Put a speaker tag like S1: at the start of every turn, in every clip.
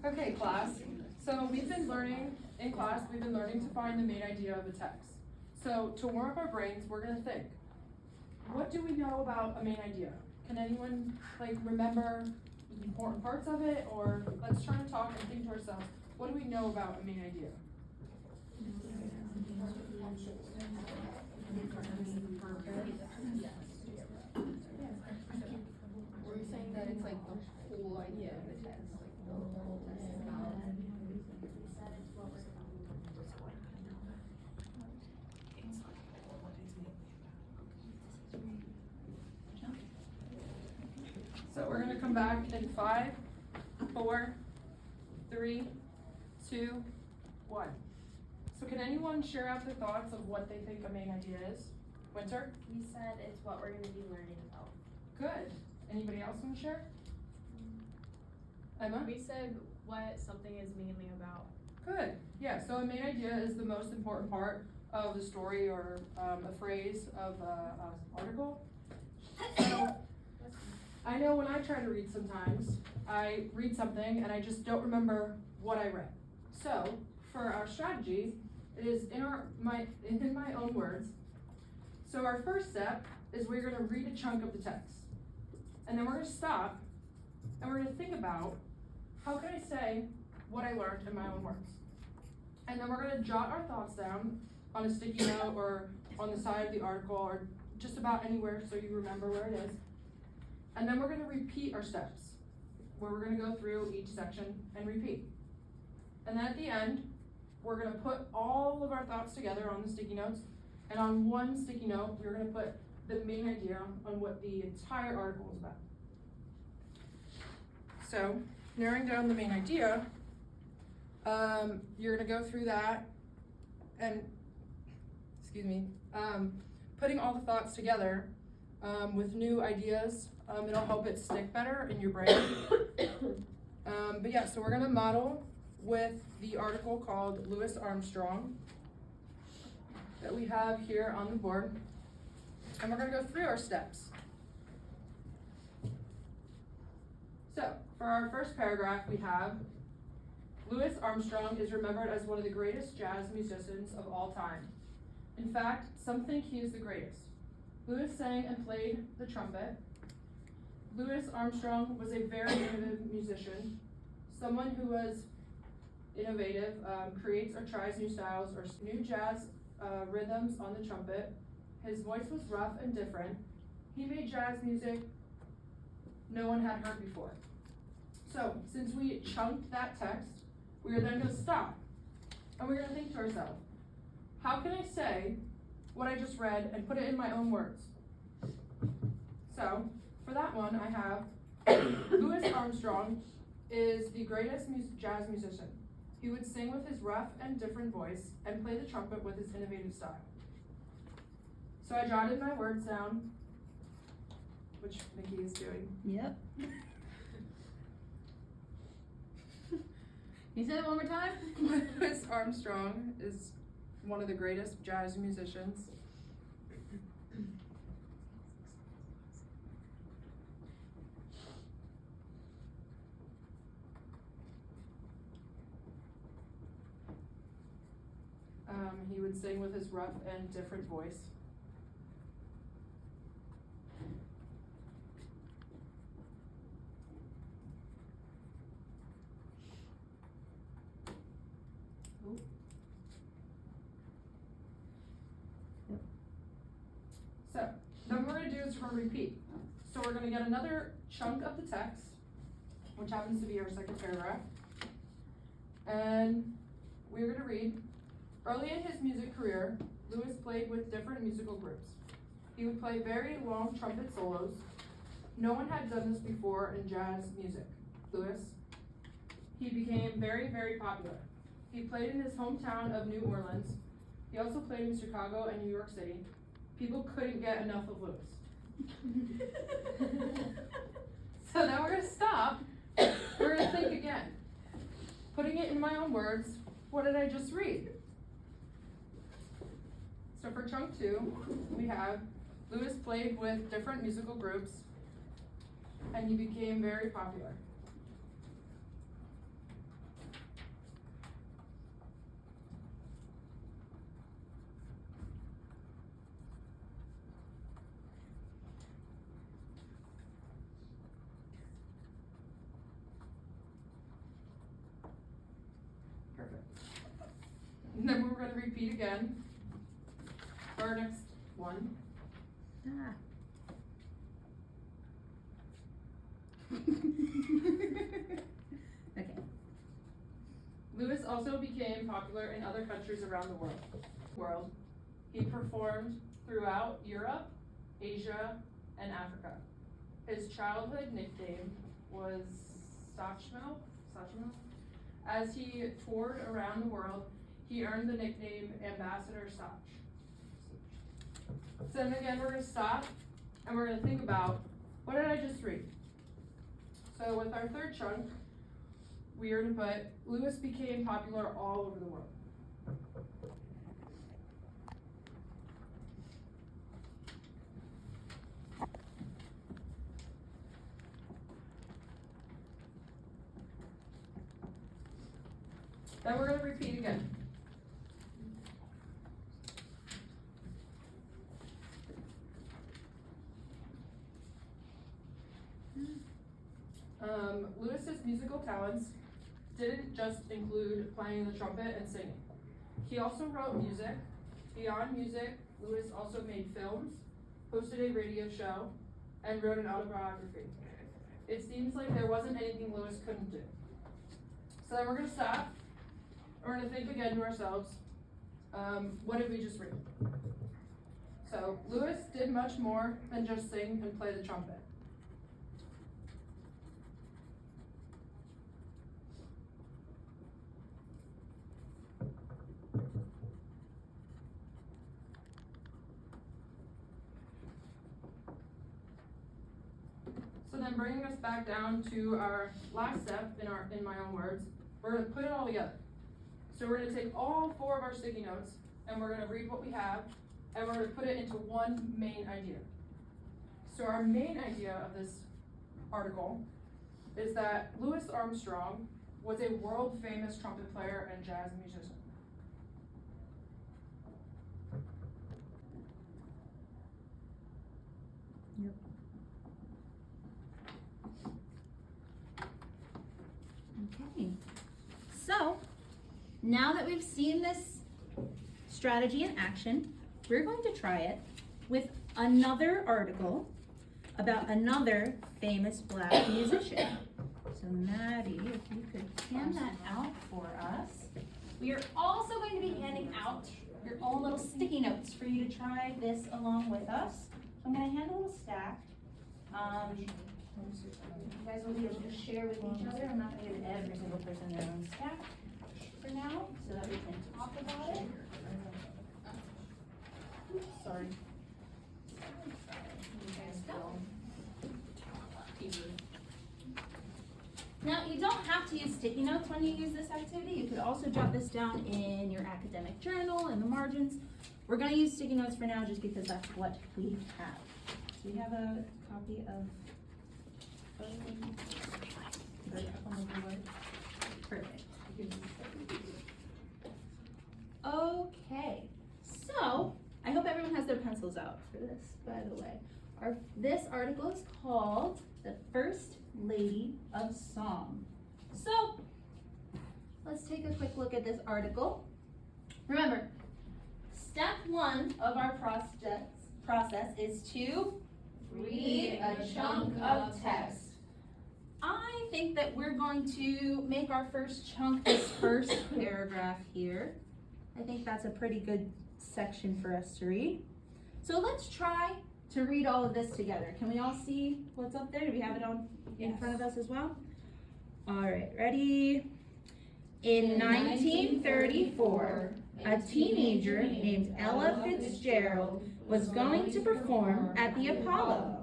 S1: Okay, class. So we've been learning to find the main idea of a text. So to warm up our brains, we're gonna think. What do we know about a main idea? Can anyone remember the important parts of it, or let's try and talk and think to ourselves, what do we know about a main idea?
S2: Were you saying that it's like the whole idea of the text, like the whole text about?
S1: So we're gonna come back in 5, 4, 3, 2, 1. So can anyone share out their thoughts of what they think a main idea is? Winter?
S3: We said it's what we're going to be learning about.
S1: Good. Anybody else want to share? Emma?
S3: We said what something is mainly about.
S1: Good. Yeah, so a main idea is the most important part of the story or a phrase of an article. So I know when I try to read sometimes, I read something and I just don't remember what I read. So for our strategy, it is in my own words. So our first step is we're gonna read a chunk of the text. And then we're gonna stop and we're gonna think about, how can I say what I learned in my own words? And then we're gonna jot our thoughts down on a sticky note or on the side of the article or just about anywhere so you remember where it is. And then we're gonna repeat our steps, where we're gonna go through each section and repeat. And then at the end, we're gonna put all of our thoughts together on the sticky notes, and on one sticky note, we're gonna put the main idea on what the entire article is about. So, narrowing down the main idea, you're gonna go through that and, putting all the thoughts together with new ideas, it'll help it stick better in your brain. But yeah, so we're gonna model with the article called Louis Armstrong that we have here on the board. And we're gonna go through our steps. So, for our first paragraph, we have, Louis Armstrong is remembered as one of the greatest jazz musicians of all time. In fact, some think he is the greatest. Louis sang and played the trumpet. Louis Armstrong was a very innovative musician, someone who was innovative, creates or tries new styles or new jazz rhythms on the trumpet. His voice was rough and different. He made jazz music no one had heard before. So, since we chunked that text, we are then going to stop and we're going to think to ourselves, how can I say what I just read and put it in my own words? So, for that one, I have Louis Armstrong is the greatest jazz musician. He would sing with his rough and different voice and play the trumpet with his innovative style. So I jotted my words down, which Nikki is doing.
S2: Yep. Can you say that one more time?
S1: Louis Armstrong is one of the greatest jazz musicians. He would sing with his rough and different voice.
S2: Ooh.
S1: So, then what we're going to do is we're going to repeat. So we're going to get another chunk of the text, which happens to be our second paragraph. And we're going to read, early in his music career, Louis played with different musical groups. He would play very long trumpet solos. No one had done this before in jazz music. Louis. He became very, very popular. He played in his hometown of New Orleans. He also played in Chicago and New York City. People couldn't get enough of Louis. So now we're going to stop. We're going to think again. Putting it in my own words, what did I just read? So for chunk 2, we have Louis played with different musical groups and he became very popular. Perfect. And then we're gonna repeat again for our next one.
S4: Ah. Okay.
S1: Lewis also became popular in other countries around the world. He performed throughout Europe, Asia, and Africa. His childhood nickname was Satchmo. As he toured around the world, he earned the nickname Ambassador Satch. So then again, we're gonna stop and we're gonna think about, what did I just read? So with our third chunk, we are gonna put, Lewis became popular all over the world. Then we're gonna repeat again. Lewis's musical talents didn't just include playing the trumpet and singing. He also wrote music. Beyond music, Lewis also made films, hosted a radio show, and wrote an autobiography. It seems like there wasn't anything Lewis couldn't do. So then we're gonna stop. We're gonna think again to ourselves, what did we just read? So Lewis did much more than just sing and play the trumpet. So then bringing us back down to our last step in my own words, we're gonna put it all together. So we're gonna take all 4 of our sticky notes and we're gonna read what we have and we're gonna put it into one main idea. So our main idea of this article is that Louis Armstrong was a world famous trumpet player and jazz musician.
S4: Yep. Okay. So, now that we've seen this strategy in action, we're going to try it with another article about another famous Black musician. So Maddie, if you could hand that out for us. We are also going to be handing out your own little sticky notes for you to try this along with us. So I'm going to hand a little stack. You guys will be able to share with each other. I'm not going to give every single person their own stack for now, so that we can talk about it.
S1: Sorry.
S4: You guys go. Now, you don't have to use sticky notes when you use this activity. You could also jot this down in your academic journal in the margins. We're going to use sticky notes for now just because that's what we have. So we have a copy of Perfect. Okay, so I hope everyone has their pencils out for this, by the way. This article is called The First Lady of Song. So, let's take a quick look at this article. Remember, step 1 of our process is to read a chunk of text. I think that we're going to make our first chunk this first paragraph here. I think that's a pretty good section for us to read. So let's try to read all of this together. Can we all see what's up there? Do we have it on in front of us as well? All right, ready? In 1934, a teenager named Ella Fitzgerald was going to perform at the Apollo.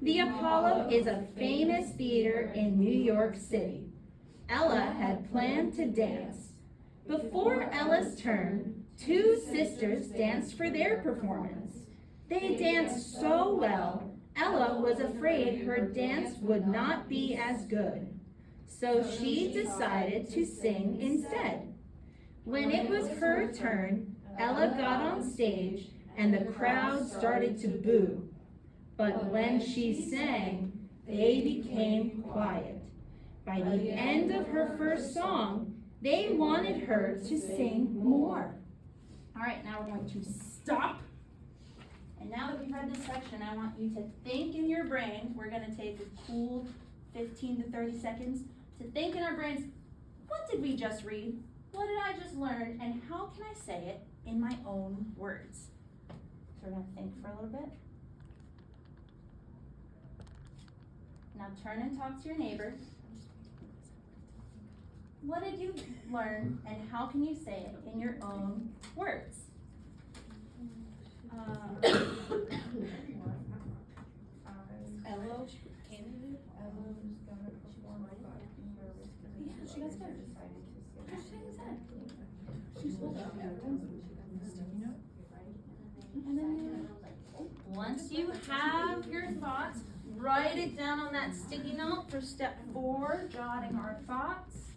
S4: The Apollo is a famous theater in New York City. Ella had planned to dance. Before Ella's turn, 2 sisters danced for their performance. They danced so well, Ella was afraid her dance would not be as good. So she decided to sing instead. When it was her turn, Ella got on stage and the crowd started to boo. But when she sang, they became quiet. By the end of her first song, They wanted her to sing more. All right, now we're going to stop. And now that we've read this section, I want you to think in your brain. We're gonna take a cool 15 to 30 seconds to think in our brains, what did we just read? What did I just learn? And how can I say it in my own words? So we're gonna think for a little bit. Now turn and talk to your neighbor. What did you learn and how can you say it in your own words?
S2: Ello.
S4: Yeah, she got scared. And then, once you have your thoughts, write it down on that sticky note for step 4, jotting our thoughts.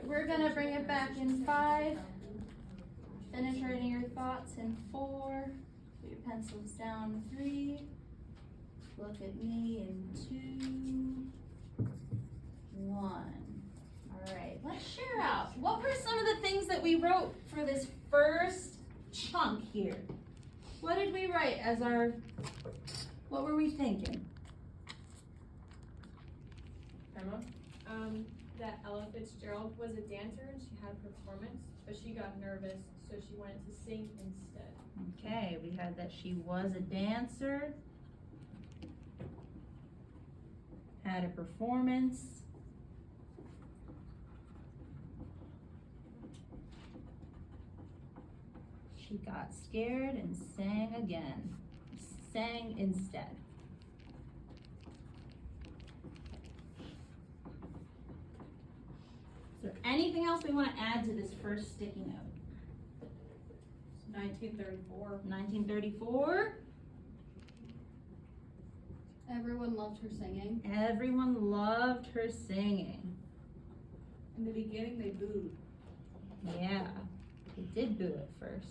S4: We're gonna bring it back in 5. Finish writing your thoughts in 4. Put your pencils down 3. Look at me in 2, 1. Alright, let's share out. What were some of the things that we wrote for this first chunk here? What did we write as our, what were we thinking?
S1: Emma?
S3: That Ella Fitzgerald was a dancer and she had a performance, but she got nervous, so she wanted to sing instead.
S4: Okay, we had that she was a dancer, had a performance, she got scared and sang again, sang instead. Is there anything else we want to add to this first sticky note?
S2: 1934.
S4: 1934.
S2: Everyone loved her singing.
S4: Everyone loved her singing.
S2: In the beginning, they booed.
S4: Yeah, they did boo at first.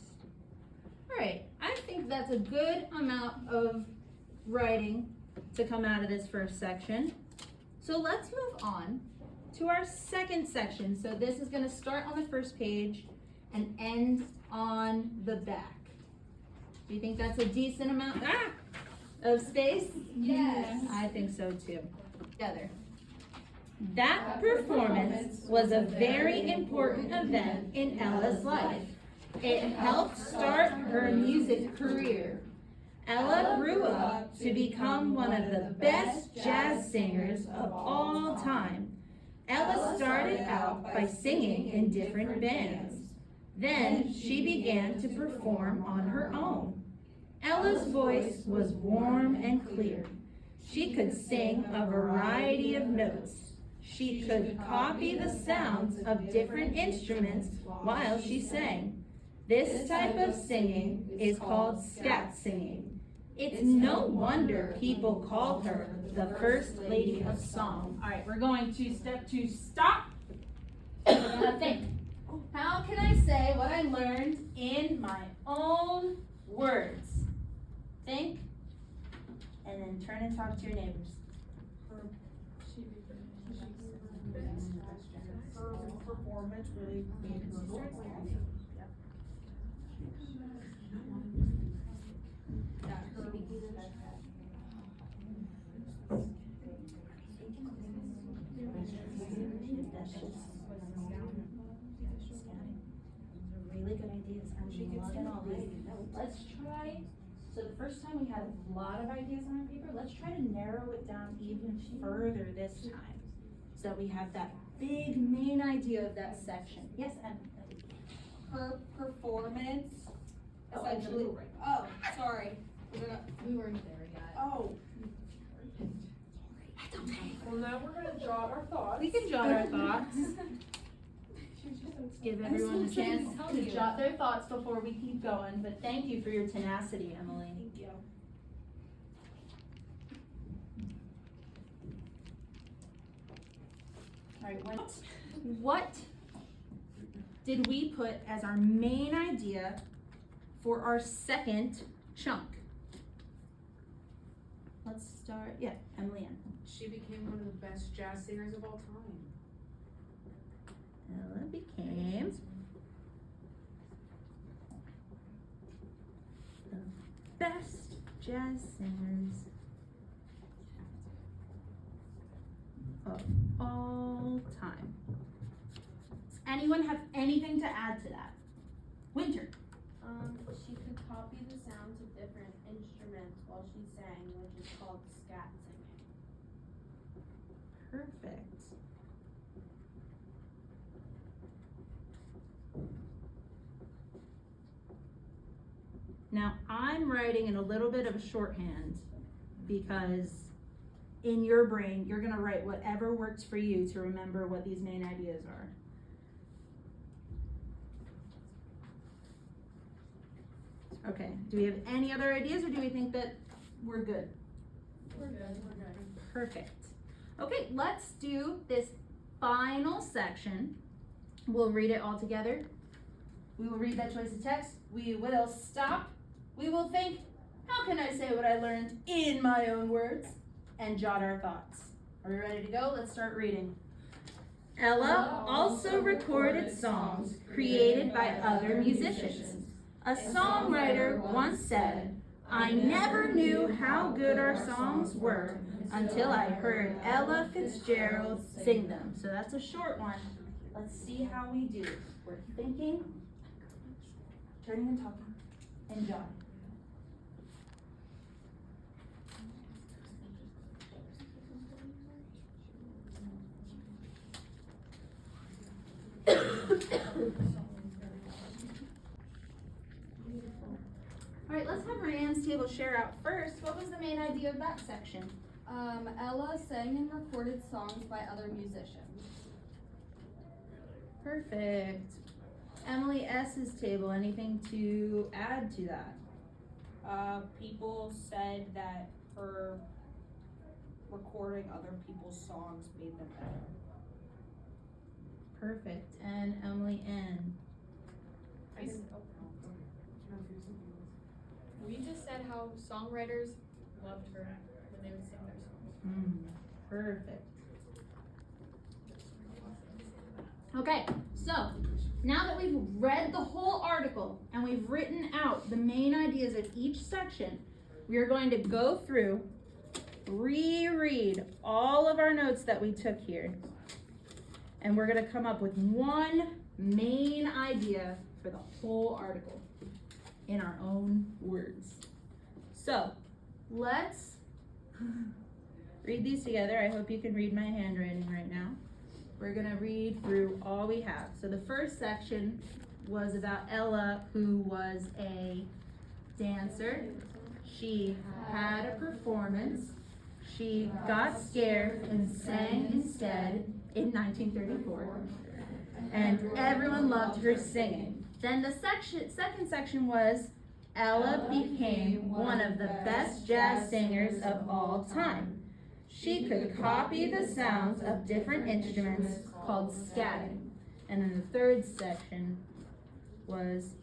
S4: All right, I think that's a good amount of writing to come out of this first section. So let's move on to our second section. So this is gonna start on the first page and end on the back. Do you think that's a decent amount of space?
S2: Yes.
S4: I think so too. Together. That performance was a very important event in Ella's life. It helped start her music career. Ella grew up to become one of the best jazz singers of all time. Ella started out by singing in different bands. Then she began to perform on her own. Ella's voice was warm and clear. She could sing a variety of notes. She could copy the sounds of different instruments while she sang. This type of singing is called scat singing. It's no wonder people called her the First Lady of Song. All right, we're going to step 2, stop. We're gonna think. How can I say what I learned in my own words? Think, and then turn and talk to your neighbors.
S2: Her performance really made her voice.
S4: Really good ideas. I'm loving all these. Let's try. So the first time we had a lot of ideas on our paper. Let's try to narrow it down even further this time, so that we have that big main idea of that section. Yes, Em.
S2: Her performance.
S4: Oh,
S2: Essentially. Oh, sorry.
S3: We weren't there yet.
S2: Oh.
S4: That's okay.
S1: Well, now we're gonna jot our thoughts.
S4: We can jot our thoughts. Give everyone a
S2: so trying to
S4: chance
S2: tell
S4: to
S2: you.
S4: jot their thoughts before we keep going, but thank you for your tenacity, Emily.
S2: Thank you.
S4: All right, what did we put as our main idea for our second chunk? Let's start, Emily Ann.
S5: she became one of the best jazz singers of all time.
S4: Ella became the best jazz singers of all time. Does anyone have anything to add to that? Winter.
S2: She could copy the sounds of different instruments while she sang, which is called scat singing.
S4: Perfect. Now, I'm writing in a little bit of a shorthand because in your brain, you're gonna write whatever works for you to remember what these main ideas are. Okay, do we have any other ideas or do we think that we're good?
S2: We're good.
S4: Perfect. Okay, let's do this final section. We'll read it all together. We will read that choice of text. We will stop. We will think, how can I say what I learned in my own words? And jot our thoughts. Are we ready to go? Let's start reading. Ella also recorded songs created by other musicians. A songwriter once said, I never knew how good our songs were until I heard Ella Fitzgerald sing them. So that's a short one. Let's see how we do. We're thinking, turning and talking, and jotting. All right, let's have Rhiann's table share out first. What was the main idea of that section?
S2: Ella sang and recorded songs by other musicians.
S4: Perfect. Emily S's table, anything to add to that?
S6: People said that her recording other people's songs made them better.
S4: Perfect. And Emily N.
S3: We just said how songwriters loved her when they would sing their songs.
S4: Perfect. Okay, so now that we've read the whole article and we've written out the main ideas of each section, we are going to go through, reread all of our notes that we took here, and we're going to come up with one main idea for the whole article in our own words. So let's read these together. I hope you can read my handwriting right now. We're gonna read through all we have. So the first section was about Ella, who was a dancer. She had a performance. She got scared and sang instead in 1934. And everyone loved her singing. Then the second section was Ella became one of the best jazz singers of all time. She could copy the sounds of different instruments called scatting. And then the third section was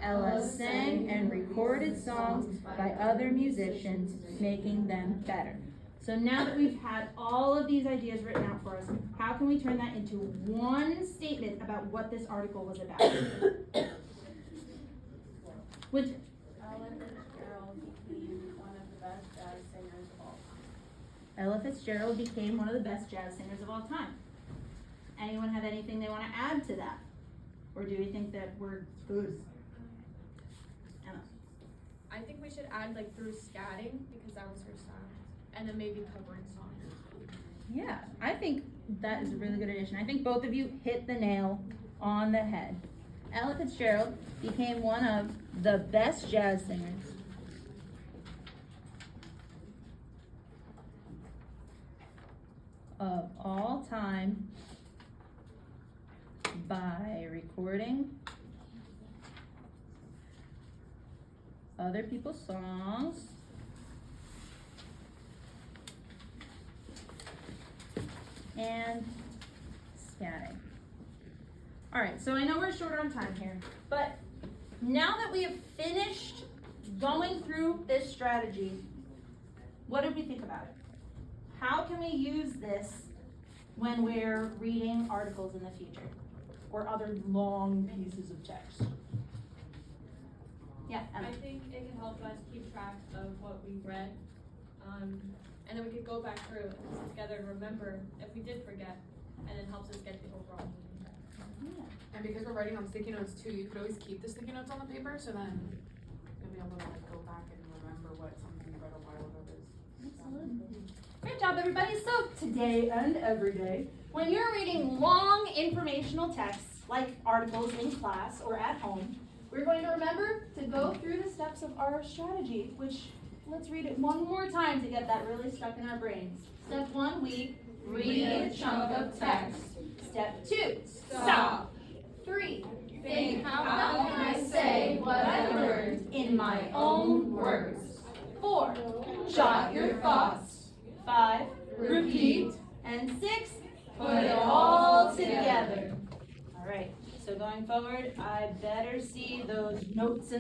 S4: Ella sang and recorded songs by other musicians, making them better. So now that we've had all of these ideas written out for us, how can we turn that into one statement about what this article was about? Which
S2: Ella Fitzgerald became one of the best jazz singers of all time.
S4: Ella Fitzgerald became one of the best jazz singers of all time. Anyone have anything they want to add to that? Or do we think that we're good? Emma?
S3: I think we should add like through scatting because that was her sound. And then maybe covering songs.
S4: Yeah, I think that is a really good addition. I think both of you hit the nail on the head. Ella Fitzgerald became one of the best jazz singers of all time by recording other people's songs and scatting. All right, so I know we're short on time here, but now that we have finished going through this strategy, what did we think about it? how can we use this when we're reading articles in the future? Or other long pieces of text? Yeah,
S3: I
S4: Emma.
S3: think it can help us keep track of what we read, and then we could go back through and put it together and remember if we did forget, and it helps us get the overall meaning.
S4: Yeah.
S5: And because we're writing on sticky notes too, you could always keep the sticky notes on the paper, so then you'll be able to like go back and remember what something you read a while ago is.
S4: Absolutely. Great job, everybody. So today and every day, when you're reading long informational texts like articles in class or at home, we're going to remember to go through the steps of our strategy, which let's read it one more time to get that really stuck in our brains. Step 1, we read a chunk of text. Step 2, stop. 3, think, how can I say what I learned in my own words? 4, jot your thoughts. 5, repeat. And 6, put it all together. All right, so going forward, I better see those notes and